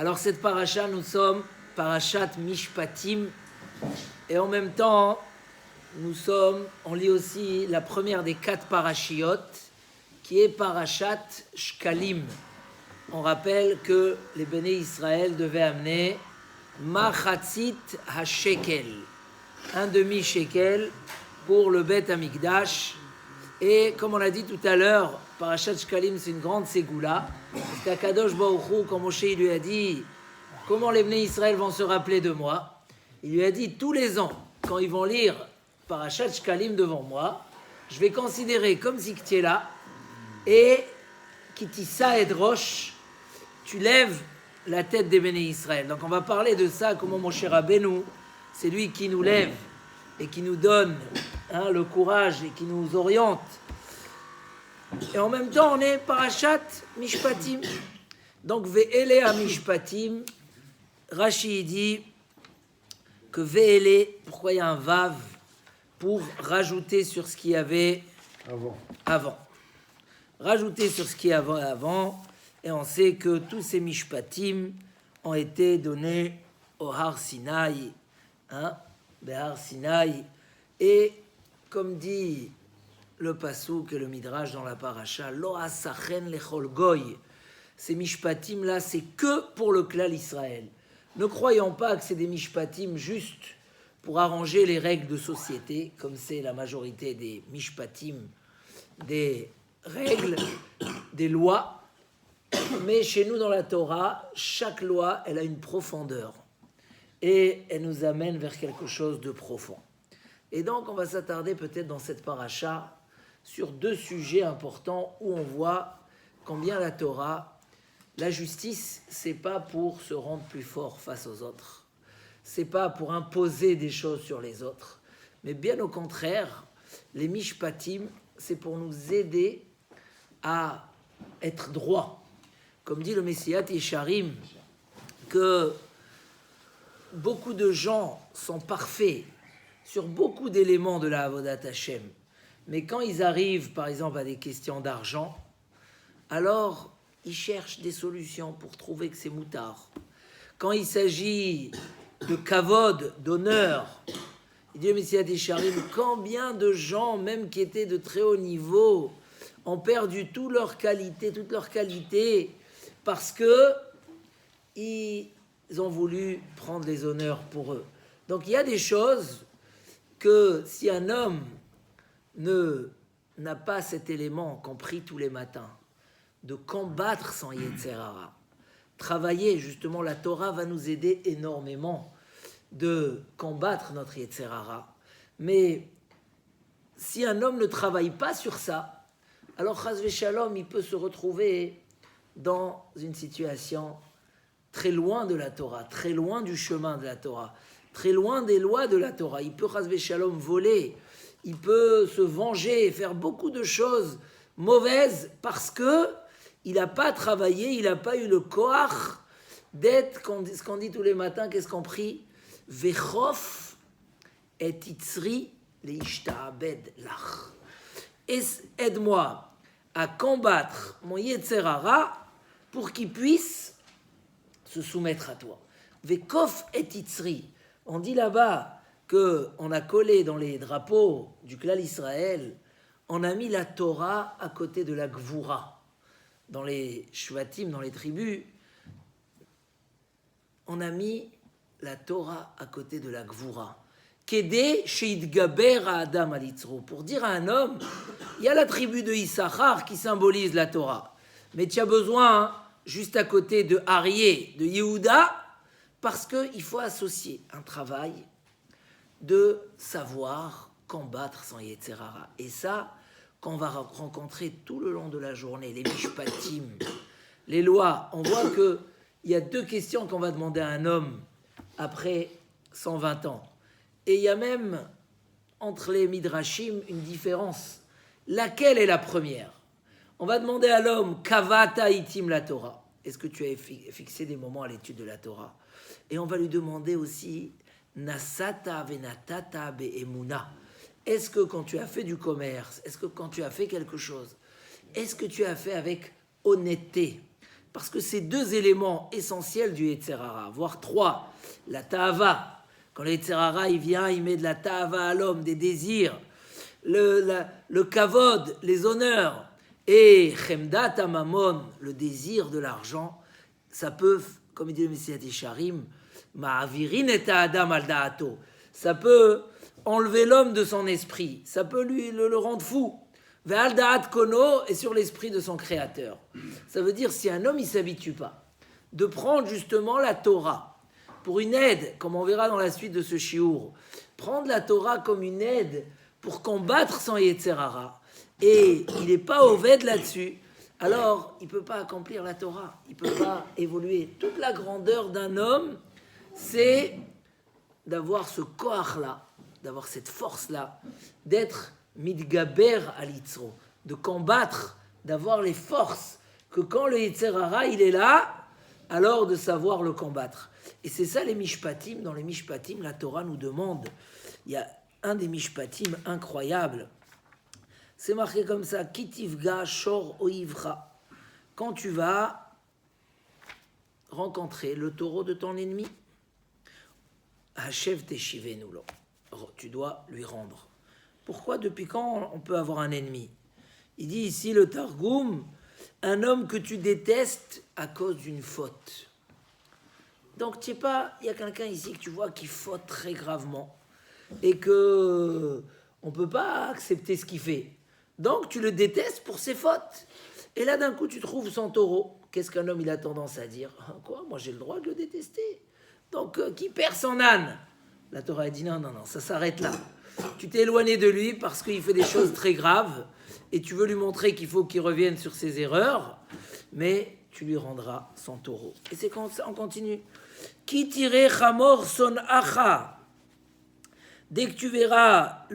Alors cette paracha, nous sommes parachat Mishpatim, et en même temps, on lit aussi la première des 4 parashiot, qui est parachat Shkalim. On rappelle que les béné Israël devaient amener Machatzit HaShekel, un demi-shekel pour le Bet Amikdash. Et comme on a dit tout à l'heure, parachat Shkalim, c'est une grande ségoula. Parce qu'Akadosh Baruch Hu, quand Moshe lui a dit comment les béné Israël vont se rappeler de moi, il lui a dit tous les ans, quand ils vont lire parachat Shkalim devant moi, je vais considérer comme si tu es là, et Kitissa et Roche, tu lèves la tête des béné Israël. Donc on va parler de ça, comment Moshe Rabbeinu, c'est lui qui nous lève et qui nous donne le courage et qui nous oriente. Et en même temps, on est parachat Mishpatim. Donc Ve'ele à Mishpatim, Rashi dit que Ve'ele, pourquoi il y a un Vav? Pour rajouter sur ce qu'il y avait avant. Rajouter sur ce qu'il y avait avant. Et on sait que tous ces Mishpatim ont été donnés au Har Sinaï. Behar Sinaï. Et comme dit le Passouk et le Midrash dans la paracha, Lo asachen lechol goy. Ces Mishpatim là, c'est que pour le klal Israël. Ne croyons pas que c'est des Mishpatim juste pour arranger les règles de société, comme c'est la majorité des Mishpatim, des règles, des lois. Mais chez nous dans la Torah, chaque loi, elle a une profondeur. Et elle nous amène vers quelque chose de profond. Et donc, on va s'attarder peut-être dans cette paracha sur 2 sujets importants où on voit combien la Torah, la justice, c'est pas pour se rendre plus fort face aux autres. C'est pas pour imposer des choses sur les autres. Mais bien au contraire, les Mishpatim, c'est pour nous aider à être droits. Comme dit le Messiat Yesharim, que beaucoup de gens sont parfaits sur beaucoup d'éléments de la Avodat Hashem. Mais quand ils arrivent, par exemple, à des questions d'argent, alors ils cherchent des solutions pour trouver que c'est moutard. Quand il s'agit de kavod, d'honneur, il dit au Messiat Yesharim, combien de gens, même qui étaient de très haut niveau, ont perdu toute leur qualité, parce que ils ont voulu prendre les honneurs pour eux. Donc il y a des choses que si un homme n'a pas cet élément qu'on prie tous les matins, de combattre son Yetzer Hara, travailler, justement, la Torah va nous aider énormément de combattre notre Yetzer Hara. Mais si un homme ne travaille pas sur ça, alors Chas v'Shalom, il peut se retrouver dans une situation très loin de la Torah, très loin du chemin de la Torah, très loin des lois de la Torah. Il peut, Chas v'Shalom, voler, il peut se venger, faire beaucoup de choses mauvaises parce que il n'a pas travaillé, il n'a pas eu le koach d'être, ce qu'on dit tous les matins, qu'est-ce qu'on prie? Vechof et itzri leishtaabed lach. Aide-moi à combattre mon Yetzer Hara pour qu'il puisse se soumettre à toi. Vekof et itzri. On dit là-bas qu'on a collé dans les drapeaux du klal Israël, on a mis la Torah à côté de la Gvura. Dans les shvatim, dans les tribus, on a mis la Torah à côté de la Gvura. Kedé sheidgaber Adam alitzro. Pour dire à un homme, il y a la tribu de Issachar qui symbolise la Torah. Mais tu as besoin, juste à côté de Arié, de Yehuda, parce qu'il faut associer un travail de savoir combattre son Yetzer Hara. Et ça, qu'on va rencontrer tout le long de la journée, les mishpatim, les lois, on voit qu'il y a 2 questions qu'on va demander à un homme après 120 ans. Et il y a même, entre les midrashim, une différence. Laquelle est la première? On va demander à l'homme, Kavata itim la Torah. Est-ce que tu as fixé des moments à l'étude de la Torah? Et on va lui demander aussi, Nasata venatata be'emuna. Est-ce que quand tu as fait du commerce, est-ce que quand tu as fait quelque chose, est-ce que tu as fait avec honnêteté? parce que c'est deux éléments essentiels du Yetzer Hara, voire trois. La ta'ava, quand le Yetzer Hara il vient, il met de la ta'ava à l'homme, des désirs, le kavod, les honneurs, et chemdat amamon, le désir de l'argent, ça peut, comme il dit le Messiah Tisharim, ma'avirin et adam al da'ato, ça peut enlever l'homme de son esprit, ça peut le rendre fou. Ve'al da'at kono, et sur l'esprit de son créateur. Ça veut dire si un homme il s'habitue pas de prendre justement la Torah pour une aide, comme on verra dans la suite de ce shiur, prendre la Torah comme une aide pour combattre son Yetzer Hara, et il n'est pas oved là-dessus, alors il ne peut pas accomplir la Torah, il ne peut pas évoluer. Toute la grandeur d'un homme, c'est d'avoir ce koach-là, d'avoir cette force-là, d'être midgaber alitzro, de combattre, d'avoir les forces, que quand le Yetzer Hara il est là, alors de savoir le combattre. Et c'est ça les mishpatim. Dans les mishpatim, la Torah nous demande, il y a un des mishpatim incroyables, c'est marqué comme ça, kitivga shor oivra, quand tu vas rencontrer le taureau de ton ennemi, hachev teshivenu lo, tu dois lui rendre. Pourquoi, depuis quand on peut avoir un ennemi? Il dit ici le Targum, un homme que tu détestes à cause d'une faute. Donc tu sais pas, il y a quelqu'un ici que tu vois qui faute très gravement et que on peut pas accepter ce qu'il fait. Donc tu le détestes pour ses fautes. Et là d'un coup tu trouves son taureau. Qu'est-ce qu'un homme il a tendance à dire? Quoi? Moi j'ai le droit de le détester. Donc qui perd son âne? La Torah a dit non, ça s'arrête là. Tu t'es éloigné de lui parce qu'il fait des choses très graves et tu veux lui montrer qu'il faut qu'il revienne sur ses erreurs, mais tu lui rendras son taureau. Et c'est quand on continue. Qui tirait chamor son acha? Dès que tu verras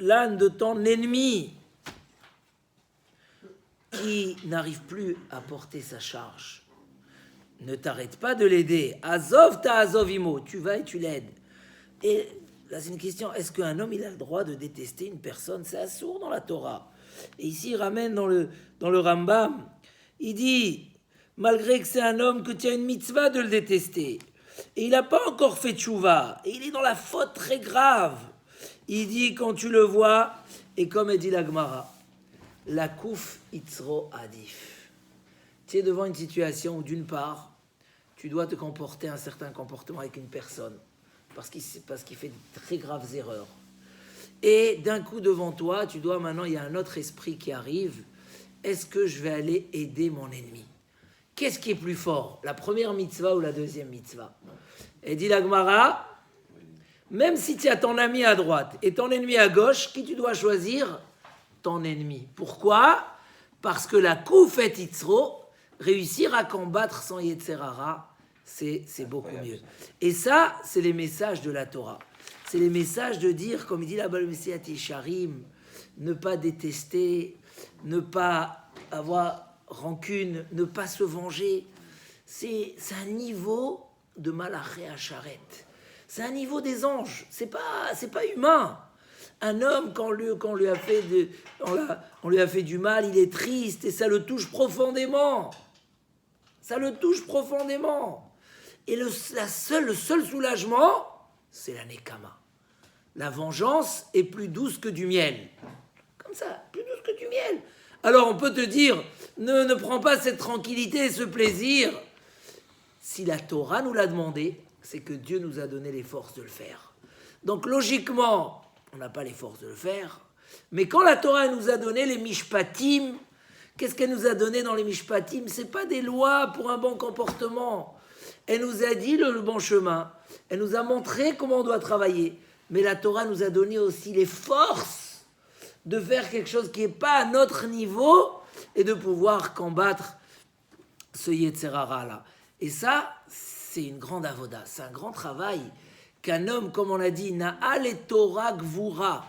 l'âne de ton ennemi qui n'arrive plus à porter sa charge, ne t'arrête pas de l'aider. Azov ta azovimo, tu vas et tu l'aides. Et là, c'est une question, est-ce qu'un homme, il a le droit de détester une personne? C'est assourd dans la Torah. Et ici, il ramène dans le Rambam, il dit, malgré que c'est un homme, que tu as une mitzvah de le détester, et il n'a pas encore fait tchouva, et il est dans la faute très grave. Il dit, quand tu le vois, et comme elle dit la Gemara, la kouf itzro adif. Tu es devant une situation où, d'une part, tu dois te comporter un certain comportement avec une personne, parce qu'il fait de très graves erreurs. Et d'un coup devant toi, tu dois maintenant, il y a un autre esprit qui arrive. Est-ce que je vais aller aider mon ennemi? Qu'est-ce qui est plus fort, la première mitzvah ou la deuxième mitzvah? Et dit la Gemara, même si tu as ton ami à droite et ton ennemi à gauche, qui tu dois choisir? Ton ennemi. Pourquoi? Parce que la koufet itzro, réussir à combattre son Yetzer Hara, c'est beaucoup mieux. Et ça, c'est les messages de la Torah. C'est les messages de dire, comme il dit là-bas le Messiah Tisharim, ne pas détester, ne pas avoir rancune, ne pas se venger. C'est un niveau de Malaché Hacharet. C'est un niveau des anges. C'est pas humain. Un homme, quand on lui a fait du mal, il est triste et ça le touche profondément. Ça le touche profondément. Et le seul soulagement, c'est la nekama. La vengeance est plus douce que du miel. Comme ça, plus douce que du miel. Alors on peut te dire, ne prends pas cette tranquillité et ce plaisir. Si la Torah nous l'a demandé, c'est que Dieu nous a donné les forces de le faire. Donc logiquement, on n'a pas les forces de le faire. Mais quand la Torah nous a donné les mishpatim, qu'est-ce qu'elle nous a donné dans les mishpatim? Ce n'est pas des lois pour un bon comportement. Elle nous a dit le bon chemin. Elle nous a montré comment on doit travailler. Mais la Torah nous a donné aussi les forces de faire quelque chose qui n'est pas à notre niveau et de pouvoir combattre ce Yetzer Hara-là. Et ça, c'est une grande avoda. C'est un grand travail qu'un homme, comme on l'a dit, Na'al et Torah Gvura,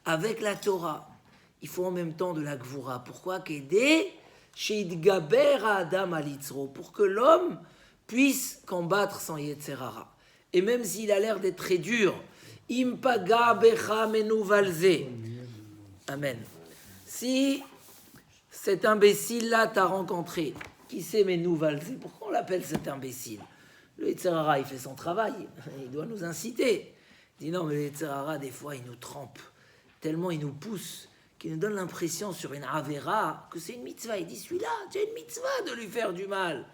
avec la Torah, il faut en même temps de la Gvura. Pourquoi? Qu'aider Sheidgaber Adam Alitzro, pour que l'homme puisse combattre son Yetzer Hara. Et même s'il a l'air d'être très dur, Impaga Becha Menu Valze. Amen. Si cet imbécile-là t'a rencontré qui sait mais nous valser? Pourquoi on l'appelle cet imbécile? Le Yetzer Hara, il fait son travail, il doit nous inciter. Il dit non, mais le Yetzer Hara, des fois, il nous trempe, tellement il nous pousse, qu'il nous donne l'impression sur une Avera que c'est une mitzvah. Il dit celui-là, c'est une mitzvah de lui faire du mal.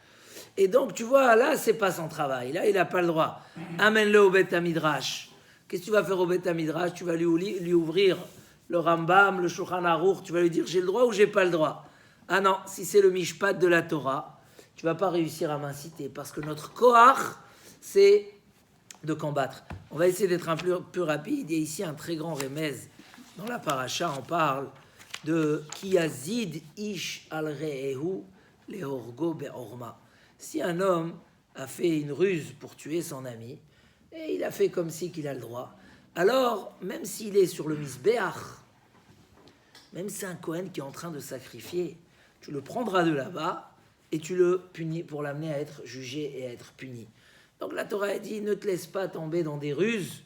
Et donc, tu vois, là, c'est pas son travail. Là, il n'a pas le droit. Amène-le au Beth Midrash. Qu'est-ce que tu vas faire au Beth Midrash? Tu vas lui ouvrir le Rambam, le Shulchan Aruch. Tu vas lui dire j'ai le droit ou j'ai pas le droit. Ah non, si c'est le Mishpat de la Torah, tu vas pas réussir à m'inciter. Parce que notre Koach, c'est de combattre. On va essayer d'être un peu plus rapide. Il y a ici un très grand remez. Dans la paracha, on parle de Ki yazid ish al re'ehu lehorgo be'orma. Si un homme a fait une ruse pour tuer son ami, et il a fait comme si qu'il a le droit, alors, même s'il est sur le misbéach, même si c'est un Kohen qui est en train de sacrifier, tu le prendras de là-bas et tu le punis pour l'amener à être jugé et à être puni. Donc la Torah a dit, ne te laisse pas tomber dans des ruses.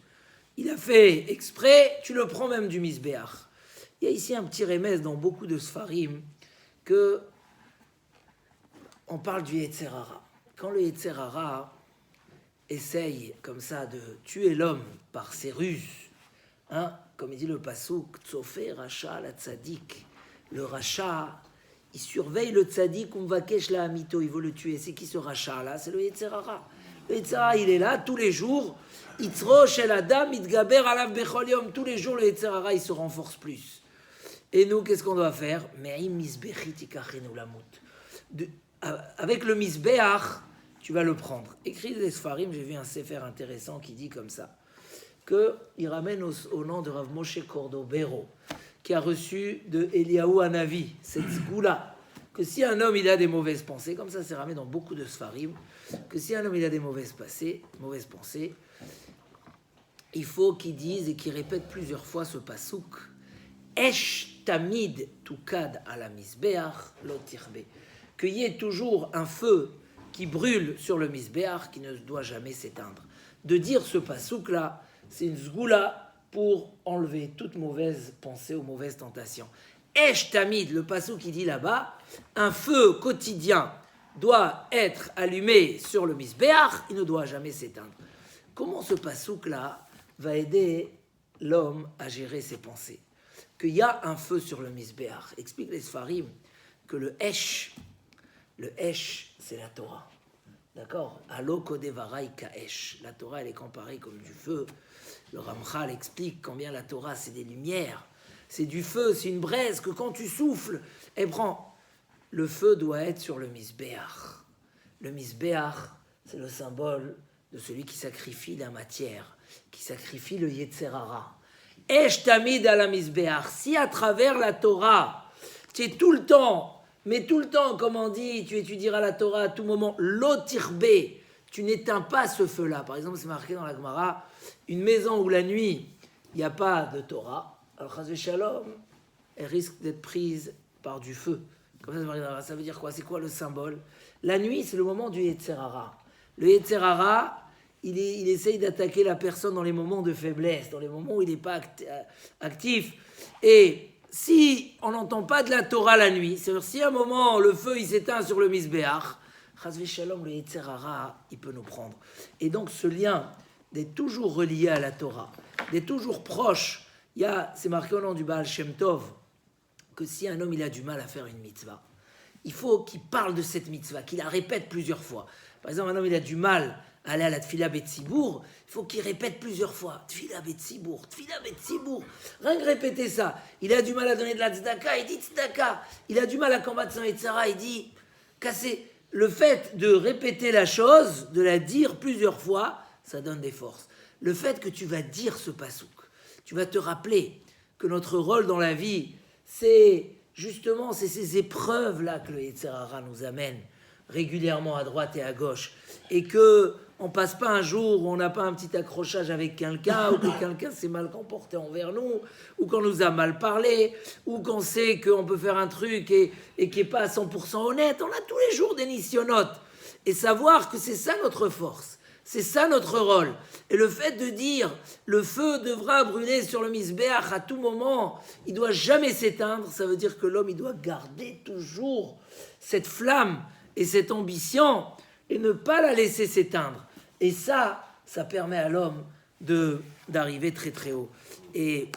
Il a fait exprès, tu le prends même du misbéach. Il y a ici un petit remède dans beaucoup de Sfarim que on parle du Yetzer Hara. Quand le Yetzer Hara essaye comme ça de tuer l'homme par ses ruses, comme il dit le Passouk, Tsofé Racha la Tzadik, le Racha, il surveille le Tzadik, Umvakesh la Hamito, il veut le tuer. C'est qui ce Racha là? C'est le Yetzer Hara. Le Yetzer Hara, il est là tous les jours. Itzro shel Adam, Itgaber alav bechol yom. Tous les jours, le Yetzer Hara, il se renforce plus. Et nous, qu'est-ce qu'on doit faire? Me'im misbechit ikachenu lamut. Avec le misbeach, tu vas le prendre. Écrit des Sfarim, j'ai vu un sefer intéressant qui dit comme ça, qu'il ramène au nom de Rav Moshe Cordovero, qui a reçu de Eliyahu Hanavi, cette sgoula, que si un homme il a des mauvaises pensées, comme ça c'est ramé dans beaucoup de Sfarim, que si un homme il a des mauvaises pensées, il faut qu'il dise et qu'il répète plusieurs fois ce pasouk, Esh tamid tukad ala misbeach lo tirbe, qu'il y ait toujours un feu qui brûle sur le misbéach, qui ne doit jamais s'éteindre. De dire ce pasouk-là, c'est une sgoula pour enlever toute mauvaise pensée ou mauvaise tentation. Esh tamid, le pasouk qui dit là-bas, un feu quotidien doit être allumé sur le misbéach, il ne doit jamais s'éteindre. Comment ce pasouk-là va aider l'homme à gérer ses pensées? Qu'il y a un feu sur le misbéach. Explique les Sfarim que le Esh, c'est la Torah. D'accord? Alo kodevarai kaesh. La Torah, elle est comparée comme du feu. Le Ramchal explique combien la Torah, c'est des lumières. C'est du feu, c'est une braise que quand tu souffles, elle prend. Le feu doit être sur le misbéach. Le misbéach, c'est le symbole de celui qui sacrifie la matière, qui sacrifie le Yetzer Hara. Esh tamid ala misbéach. Si à travers la Torah, tu es tout le temps, mais tout le temps, comme on dit, tu étudieras la Torah à tout moment, l'otirbe, tu n'éteins pas ce feu-là. Par exemple, c'est marqué dans la Gemara, une maison où la nuit, il n'y a pas de Torah, alors Chas v'Shalom, elle risque d'être prise par du feu. Comme ça veut dire quoi? C'est quoi le symbole? La nuit, c'est le moment du Yetzer Hara. Le Yetzer Hara, il essaye d'attaquer la personne dans les moments de faiblesse, dans les moments où il n'est pas actif. Et si on n'entend pas de la Torah la nuit, c'est-à-dire si à un moment le feu il s'éteint sur le misbéach, Chas v'Shalom, le Yetzer Hara, il peut nous prendre. Et donc ce lien d'être toujours relié à la Torah, d'être toujours proche, c'est marqué au nom du Baal Shem Tov, que si un homme il a du mal à faire une mitzvah, il faut qu'il parle de cette mitzvah, qu'il la répète plusieurs fois. Par exemple, un homme il a du mal à aller à la Tfila Betsibour, il faut qu'il répète plusieurs fois. Tfila Betsibour, Tfila Betsibour. Rien que répéter ça. Il a du mal à donner de la tzedaka, il dit tzedaka. Il a du mal à combattre son Yetzara, il dit casser. Le fait de répéter la chose, de la dire plusieurs fois, ça donne des forces. Le fait que tu vas dire ce pasouk, tu vas te rappeler que notre rôle dans la vie, c'est justement ces épreuves-là que le Yetzer Hara nous amène régulièrement à droite et à gauche, et que on passe pas un jour où on n'a pas un petit accrochage avec quelqu'un, ou que quelqu'un s'est mal comporté envers nous, ou qu'on nous a mal parlé, ou qu'on sait qu'on peut faire un truc et qui n'est pas à 100% honnête. On a tous les jours des nisyonotes. Et savoir que c'est ça notre force, c'est ça notre rôle. Et le fait de dire le feu devra brûler sur le misbéach à tout moment, il ne doit jamais s'éteindre, ça veut dire que l'homme il doit garder toujours cette flamme et cette ambition et ne pas la laisser s'éteindre. Et ça permet à l'homme d'arriver très très haut. Et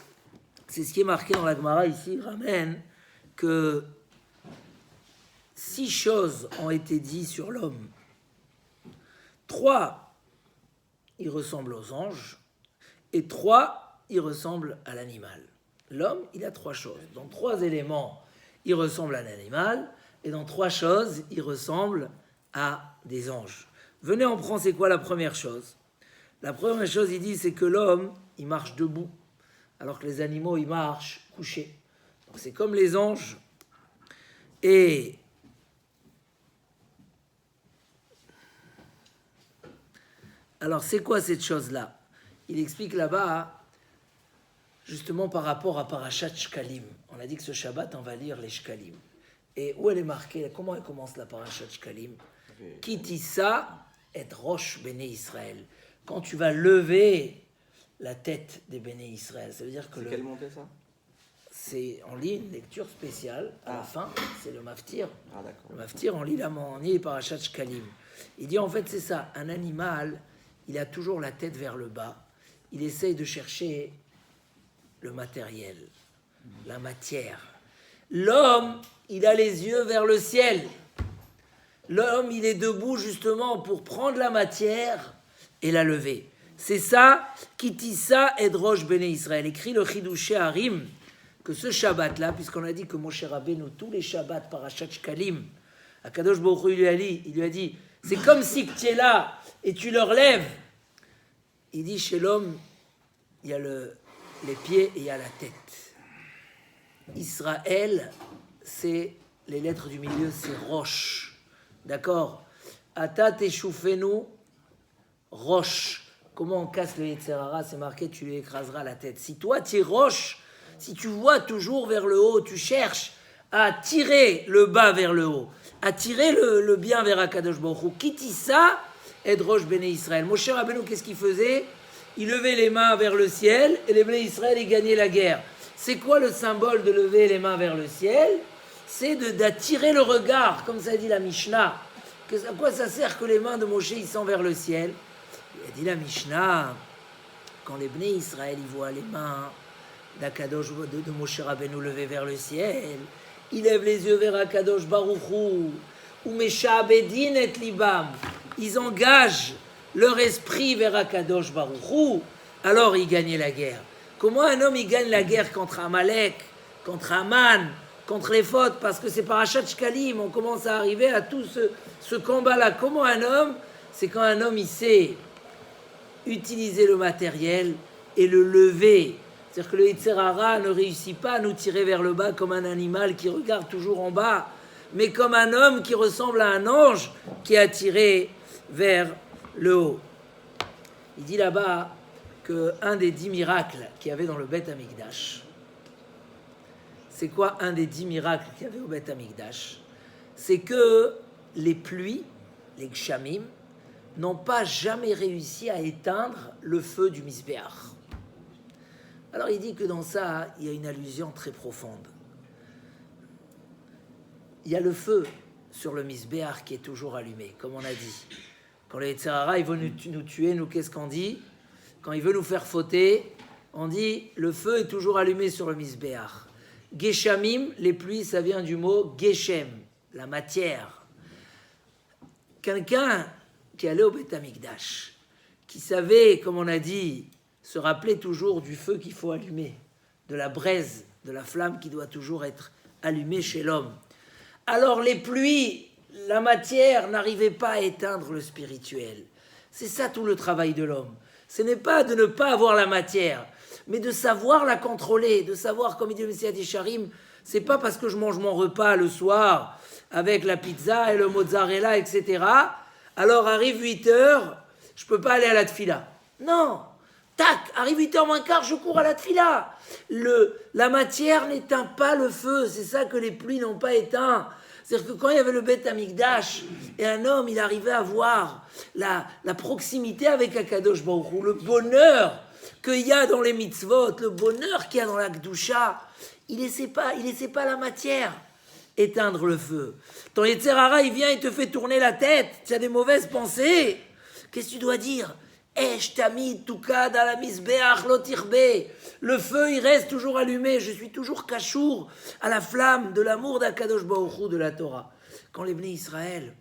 c'est ce qui est marqué dans la Gemara ici, il ramène que 6 choses ont été dites sur l'homme. 3, il ressemble aux anges, et 3, il ressemble à l'animal. L'homme, il a 3 choses. Dans 3 éléments, il ressemble à l'animal, et dans 3 choses, il ressemble à des anges. Venez, on prend, c'est quoi la première chose? La première chose, il dit, c'est que l'homme, il marche debout, alors que les animaux, ils marchent couchés. Donc, c'est comme les anges. Et alors, c'est quoi cette chose-là? Il explique là-bas, justement par rapport à Parashat Shkalim. On a dit que ce Shabbat, on va lire les Shkalim. Et où elle est marquée? Comment elle commence la Parashat Shkalim? Kitissa et Rosh Béné Israël. Quand tu vas lever la tête des Béné Israël, ça veut dire que... C'est quelle montée ça? C'est, on lit une lecture spéciale à la fin, c'est le Maftir. Ah d'accord. Le Maftir, on lit les Parashat Shkalim. Il dit en fait c'est ça, un animal, il a toujours la tête vers le bas, il essaye de chercher le matériel, la matière. L'homme, il a les yeux vers le ciel. L'homme, il est debout justement pour prendre la matière et la lever. C'est ça, Kitissa Edrosh Béné Israël. Écrit le Chidouché Harim, que ce Shabbat-là, puisqu'on a dit que Moshe Rabbeinu, tous les Shabbats, Parashat Shkalim, Akadosh Baruch Hu, il lui a dit, c'est comme si tu es là et tu le relèves. Il dit, chez l'homme, il y a les pieds et il y a la tête. Israël, c'est les lettres du milieu, c'est Roche. D'accord? Ata teshoufenu Roche. Comment on casse le Yetzer Hara? C'est marqué, tu lui écraseras la tête. Si toi, tu es Roche, si tu vois toujours vers le haut, tu cherches à tirer le bas vers le haut, à tirer le bien vers Akadosh Baruch Hu. Kitissa et Rosh Béné Israël. Moshe Rabbeinu, qu'est-ce qu'il faisait? Il levait les mains vers le ciel et les Béné Israël, ils gagnaient la guerre. C'est quoi le symbole de lever les mains vers le ciel? C'est d'attirer le regard, comme ça dit la Mishnah. À quoi ça sert que les mains de Moshe ils sont vers le ciel? Il a dit la Mishnah, quand les Béné Israël ils voient les mains d'Akadosh de Moshe Rabbeinu levées vers le ciel, ils lèvent les yeux vers Akadosh Baruch Hu, ou Meshabedin et Libam, ils engagent leur esprit vers Akadosh Baruch Hu, alors ils gagnaient la guerre. Comment un homme il gagne la guerre contre Amalek, contre Aman, contre les fautes? Parce que c'est Parashat Shkalim, on commence à arriver à tout ce combat-là. Comment un homme? C'est quand un homme il sait utiliser le matériel et le lever. C'est-à-dire que le Yetzer Hara ne réussit pas à nous tirer vers le bas comme un animal qui regarde toujours en bas, mais comme un homme qui ressemble à un ange qui est attiré vers le haut. Il dit là-bas qu'un des 10 miracles qu'il y avait dans le Beth Amikdash, c'est quoi un des 10 miracles qu'il y avait au Beth Amikdash? C'est que les pluies, les gshamim, n'ont pas jamais réussi à éteindre le feu du Misbéach. Alors il dit que dans ça, il y a une allusion très profonde. Il y a le feu sur le Misbéach qui est toujours allumé, comme on a dit. Quand les Yetzer Hara, ils veulent nous tuer, nous, qu'est-ce qu'on dit? Quand il veut nous faire fauter, on dit le feu est toujours allumé sur le Misbéach. Geshamim, les pluies, ça vient du mot Geshem, la matière. Quelqu'un qui allait au Beth Amikdash, qui savait, comme on a dit, se rappeler toujours du feu qu'il faut allumer, de la braise, de la flamme qui doit toujours être allumée chez l'homme. Alors les pluies, la matière n'arrivait pas à éteindre le spirituel. C'est ça tout le travail de l'homme. Ce n'est pas de ne pas avoir la matière, mais de savoir la contrôler, de savoir, comme il dit le Messias Yesharim, c'est pas parce que je mange mon repas le soir avec la pizza et le mozzarella, etc. Alors arrive 8 heures, je peux pas aller à la tfila. Non, tac, arrive 8h moins quart, je cours à la tfila. La matière n'éteint pas le feu, c'est ça que les pluies n'ont pas éteint. C'est-à-dire que quand il y avait le Beth Amikdash, et un homme, il arrivait à voir la proximité avec Akadosh Baruch Hu, le bonheur qu'il y a dans les mitzvot, le bonheur qu'il y a dans la Kedusha, il laissait pas la matière. éteindre le feu. Ton Yetzer Hara, il vient, il te fait tourner la tête. Tu as des mauvaises pensées. Qu'est-ce que tu dois dire? Esh tamid tukad ala misbeach lo tirbe. Le feu, il reste toujours allumé. Je suis toujours kachour à la flamme de l'amour d'Akadosh Baruch Hu, de la Torah. Quand les Bnei Israël,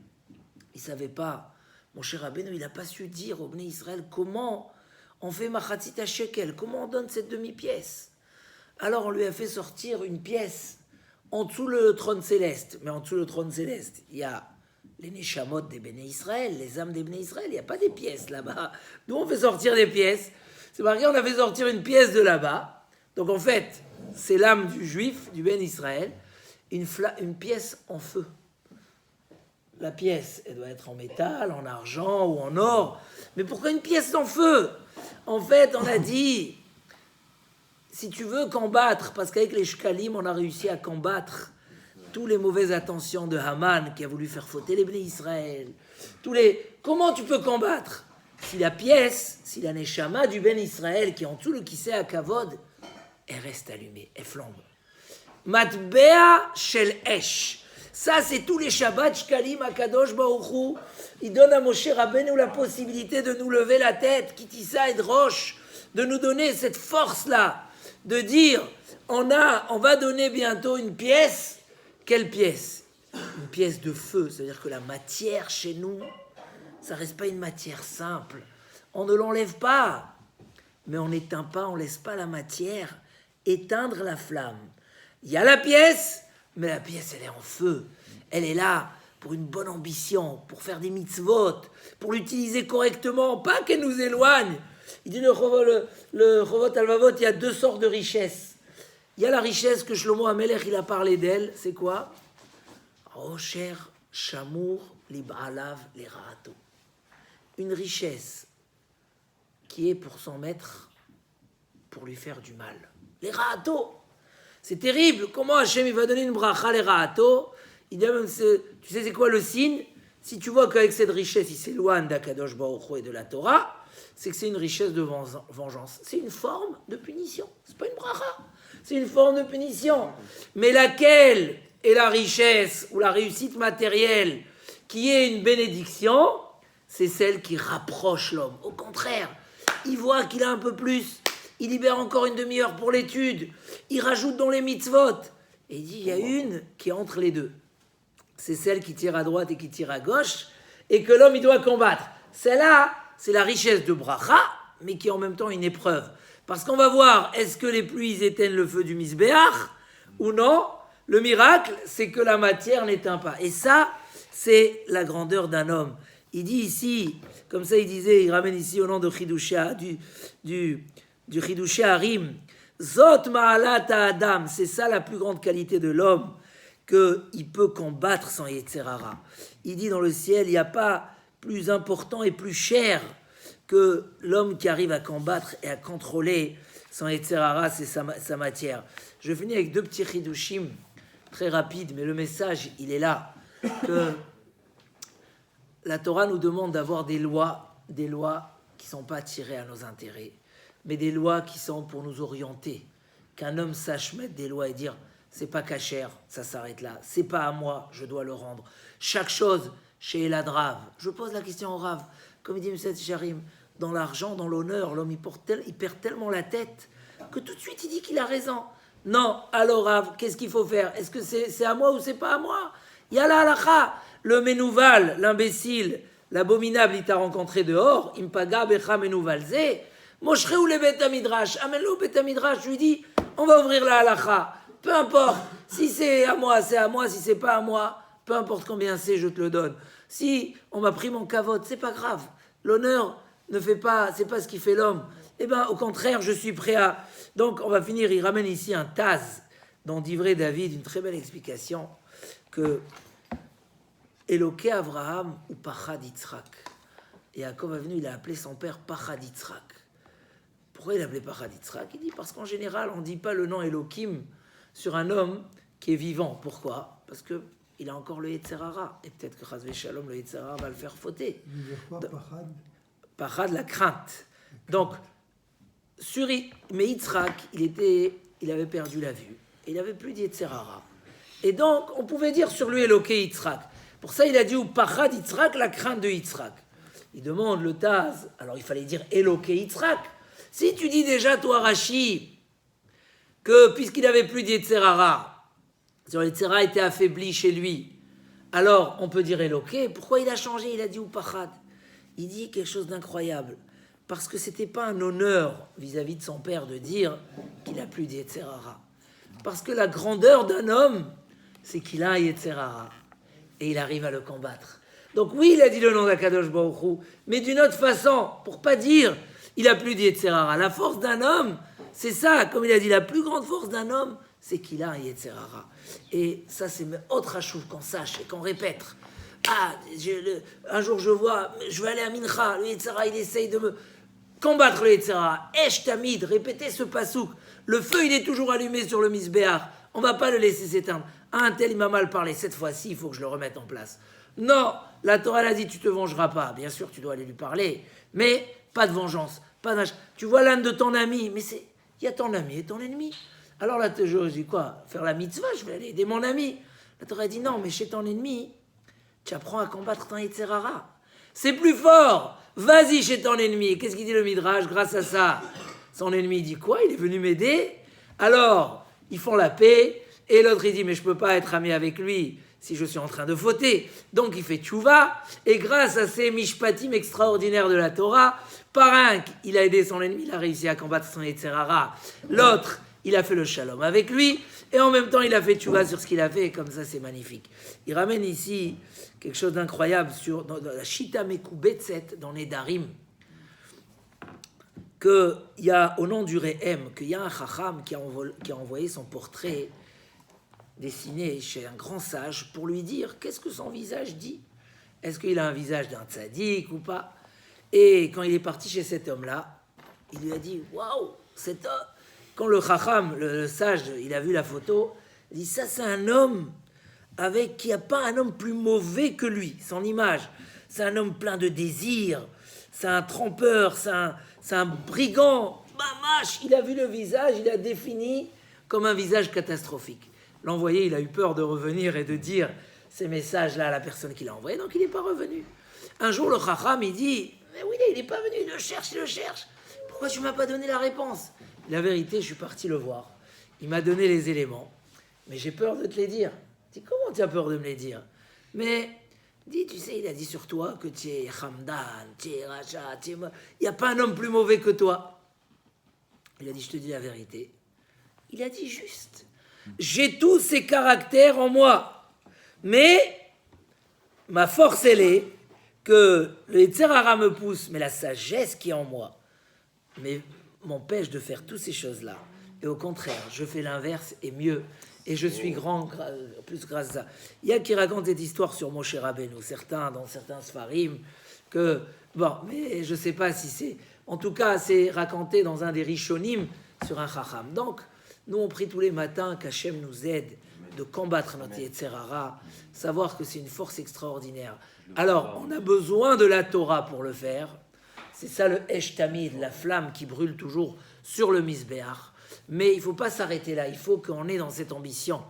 ils ne savaient pas, mon cher Rabbeinu, il n'a pas su dire aux Bnei Israël comment on fait machatzit shekel, comment on donne cette demi-pièce. Alors on lui a fait sortir une pièce en dessous le trône céleste. Mais en dessous le trône céleste, il y a les neshamot des Bnei Israël, les âmes des Bnei Israël. Il n'y a pas des pièces là-bas. Nous, on fait sortir des pièces. C'est marqué, on a fait sortir une pièce de là-bas. Donc en fait, c'est l'âme du juif, du Ben Israël, une pièce en feu. La pièce, elle doit être en métal, en argent ou en or. Mais pourquoi une pièce en feu? En fait, on a dit, si tu veux combattre, parce qu'avec les shkalim, on a réussi à combattre tous les mauvaises intentions de Haman qui a voulu faire fauter les Bnei Israël. Comment tu peux combattre? Si la pièce, si la neshama du Ben Israël qui est en dessous le kissé à Kavod, elle reste allumée, elle flambe. Matbea shel esh. Ça, c'est tous les Shabbats, Shkalim, Akadosh, Baruch Hu. Il donne à Moshe Rabbeinu la possibilité de nous lever la tête, Kitissa et Drosh, de nous donner cette force-là, de dire, on va donner bientôt une pièce. Quelle pièce? Une pièce de feu, c'est-à-dire que la matière chez nous, ça ne reste pas une matière simple. On ne l'enlève pas, mais on n'éteint pas, on ne laisse pas la matière éteindre la flamme. Il y a la pièce, mais la pièce, elle est en feu. Elle est là pour une bonne ambition, pour faire des mitzvot, pour l'utiliser correctement, pas qu'elle nous éloigne. Il dit le Chovot Alvavot, il y a deux sortes de richesses. Il y a la richesse que Shlomo HaMelech, il a parlé d'elle, c'est quoi? Rocher, Shamour, Lib'alav, Lera'ato. Une richesse qui est pour son maître, pour lui faire du mal. Lera'ato. C'est terrible. Comment Hachem il va donner une bracha les ra'ato? Il dit même, tu sais c'est quoi le signe? Si tu vois qu'avec cette richesse, il s'éloigne d'Akadosh Baruch Hu et de la Torah, c'est que c'est une richesse de vengeance. C'est une forme de punition. C'est pas une bracha. C'est une forme de punition. Mais laquelle est la richesse ou la réussite matérielle qui est une bénédiction? C'est celle qui rapproche l'homme. Au contraire, il voit qu'il a un peu plus. Il libère encore une demi-heure pour l'étude. Il rajoute dans les mitzvot. Et il dit, il y a une qui est entre les deux. C'est celle qui tire à droite et qui tire à gauche, et que l'homme, il doit combattre. Celle-là, c'est la richesse de bracha, mais qui est en même temps une épreuve. Parce qu'on va voir, est-ce que les pluies éteignent le feu du misbéach, ou non? Le miracle, c'est que la matière n'éteint pas. Et ça, c'est la grandeur d'un homme. Il dit ici, comme ça il disait, il ramène ici au nom de Chidusha, du Chidusha Harim, Zot Ma'alat Adam, c'est ça la plus grande qualité de l'homme, qu'il peut combattre sans Yetzer Hara. Il dit dans le ciel, il n'y a pas plus important et plus cher que l'homme qui arrive à combattre et à contrôler sans Yetzer Hara, c'est sa matière. Je finis avec deux petits chidushim très rapides, mais le message, il est là, que la Torah nous demande d'avoir des lois qui ne sont pas tirées à nos intérêts, mais des lois qui sont pour nous orienter. Qu'un homme sache mettre des lois et dire c'est pas cachère, ça s'arrête là. C'est pas à moi, je dois le rendre. Chaque chose chez Elad Rav. Je pose la question au Rav. Comme il dit M. Sharim, dans l'argent, dans l'honneur, l'homme il perd tellement la tête que tout de suite il dit qu'il a raison. Non, alors Rav, qu'est-ce qu'il faut faire? Est-ce que c'est à moi ou c'est pas à moi? Il y a la halakha. Le menouval, l'imbécile, l'abominable, il t'a rencontré dehors. Impaga becha menouvalze. Moshreou le bet midrash. Amène-le bet midrash. Je lui dis, on va ouvrir la halakha. Peu importe. Si c'est à moi, c'est à moi. Si c'est pas à moi, peu importe combien c'est, je te le donne. Si on m'a pris mon kavod, c'est pas grave. L'honneur ne fait pas, c'est pas ce qui fait l'homme. Eh bien, au contraire, je suis prêt à. Donc, on va finir. Il ramène ici un Taz dans d'Ivré David, une très belle explication que Eloké Avraham ou Pachad Yitzhak. Et Yaakov Avinu, il a appelé son père Pachad Yitzhak. Pourquoi il a appelé Pachad Yitzhak? Il dit parce qu'en général, on ne dit pas le nom Elohim sur un homme qui est vivant. Pourquoi? Parce qu'il a encore le Yetzer Hara. Et peut-être que Chazvé Shalom, le Yetzer Hara va le faire fauter. Pachad, Pachad, la crainte. Donc, mais Yitzhak, il avait perdu la vue. Il n'avait plus de Yetzer Hara. Et donc, on pouvait dire sur lui Eloké Yitzhak. Pour ça, il a dit ou Pachad Yitzhak, la crainte de Yitzhak. Il demande le Taz, alors il fallait dire Eloké Yitzhak. Si tu dis déjà, toi, Rashi, que puisqu'il n'avait plus d'Yetzerara, si l'Yetzerara était affaibli chez lui, alors on peut dire Eloké. Pourquoi il a changé? Il a dit ou Pachad. Il dit quelque chose d'incroyable. Parce que ce n'était pas un honneur vis-à-vis de son père de dire qu'il n'a plus d'Yetzerara. Parce que la grandeur d'un homme, c'est qu'il a un Yetzerara. Et il arrive à le combattre. Donc oui, il a dit le nom d'Akadosh Baruch Hu, mais d'une autre façon, pour pas dire il n'a plus d'Yetzerara. La force d'un homme, c'est ça. Comme il a dit, la plus grande force d'un homme, c'est qu'il a un Yetzerara. Et ça, c'est autre achouv qu'on sache et qu'on répète. Un jour je vais aller à Mincha, le Yetzerara, il essaye de me combattre le Yetzerara. Esh Tamid, répétez ce pasouk. Le feu, il est toujours allumé sur le Misbéach. On ne va pas le laisser s'éteindre. Un tel, il m'a mal parlé. Cette fois-ci, il faut que je le remette en place. Non, la Torah l'a dit, tu te vengeras pas. Bien sûr, tu dois aller lui parler. Mais pas de vengeance. Tu vois l'âne de ton ami, mais il y a ton ami et ton ennemi. Alors là, je dis quoi? Faire la mitzvah, je vais aller aider mon ami. La Torah dit non, mais chez ton ennemi, tu apprends à combattre ton Yetzerara. C'est plus fort. Vas-y chez ton ennemi. Qu'est-ce qu'il dit le Midrash grâce à ça? Son ennemi dit quoi? Il est venu m'aider. Alors, ils font la paix. Et l'autre, il dit, mais je ne peux pas être ami avec lui si je suis en train de fauter. Donc, il fait tchouva. Et grâce à ces mishpatim extraordinaires de la Torah, par un, il a aidé son ennemi, il a réussi à combattre son Yetzerara. L'autre, il a fait le shalom avec lui. Et en même temps, il a fait tchouva sur ce qu'il a fait. Et comme ça, c'est magnifique. Il ramène ici quelque chose d'incroyable dans la Shita Mekou Betzet, dans les Darim, qu'il y a, au nom du Rehem, qu'il y a un Chacham qui a envoyé son portrait dessiné chez un grand sage pour lui dire qu'est-ce que son visage dit. Est-ce qu'il a un visage d'un tzaddik ou pas? Et quand il est parti chez cet homme-là, il lui a dit waouh, cet homme. Quand le Chacham, le sage, il a vu la photo, il dit ça c'est un homme qui n'a pas un homme plus mauvais que lui, son image. C'est un homme plein de désirs, c'est un trompeur, c'est un brigand. Mamash, il a vu le visage, il a défini comme un visage catastrophique. L'envoyé, il a eu peur de revenir et de dire ces messages-là à la personne qui l'a envoyé, donc il n'est pas revenu. Un jour, le Chacham, il dit mais oui, il n'est pas venu, il le cherche. Pourquoi tu ne m'as pas donné la réponse? La vérité, je suis parti le voir. Il m'a donné les éléments, mais j'ai peur de te les dire. Je dis, comment tu as peur de me les dire? Mais, tu sais, il a dit sur toi que tu es Hamdan, tu es Racha, il n'y a pas un homme plus mauvais que toi. Il a dit, je te dis la vérité. Il a dit juste, j'ai tous ces caractères en moi, mais ma force, elle est que le Yetzerara me pousse, mais la sagesse qui est en moi m'empêche de faire toutes ces choses-là. Et au contraire, je fais l'inverse et mieux. Et je suis grand, plus grâce à ça. Il y a qui racontent cette histoire sur Moshe Rabbeinu, dans certains Sfarim, que, mais je ne sais pas si c'est... En tout cas, c'est raconté dans un des Rishonim sur un Chacham. Donc, nous, on prie tous les matins qu'Hachem nous aide de combattre notre Yetzerara, savoir que c'est une force extraordinaire. Alors, on a besoin de la Torah pour le faire. C'est ça le Esh Tamid, la flamme qui brûle toujours sur le Misbéach. Mais il ne faut pas s'arrêter là, il faut qu'on ait dans cette ambition,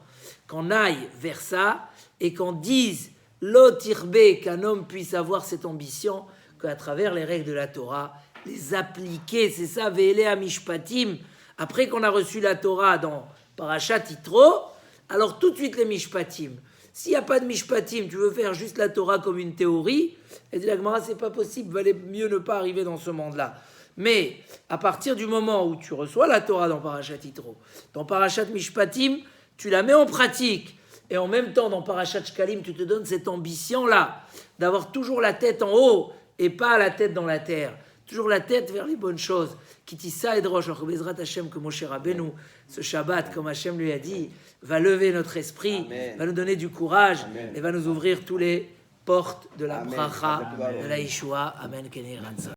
qu'on aille vers ça et qu'on dise l'otirbe, qu'un homme puisse avoir cette ambition, qu'à travers les règles de la Torah, les appliquer, c'est ça, ve'ele mishpatim. Après qu'on a reçu la Torah dans Parashat Yitro, alors tout de suite les mishpatim. S'il n'y a pas de mishpatim, tu veux faire juste la Torah comme une théorie, et dit la Gemara, c'est pas possible, valait mieux ne pas arriver dans ce monde-là. Mais à partir du moment où tu reçois la Torah dans Parashat Yitro, dans Parashat Mishpatim, tu la mets en pratique. Et en même temps, dans Parashat Shkalim, tu te donnes cette ambition-là d'avoir toujours la tête en haut et pas la tête dans la terre. Toujours la tête vers les bonnes choses. Kitissa et Drosh, Bezrat Hashem, que Moshe Rabbeinu, ce Shabbat, comme Hashem lui a dit, va lever notre esprit, Amen. Va nous donner du courage, Amen. Et va nous ouvrir tous les portes de la bracha, de la Yeshua. Amen.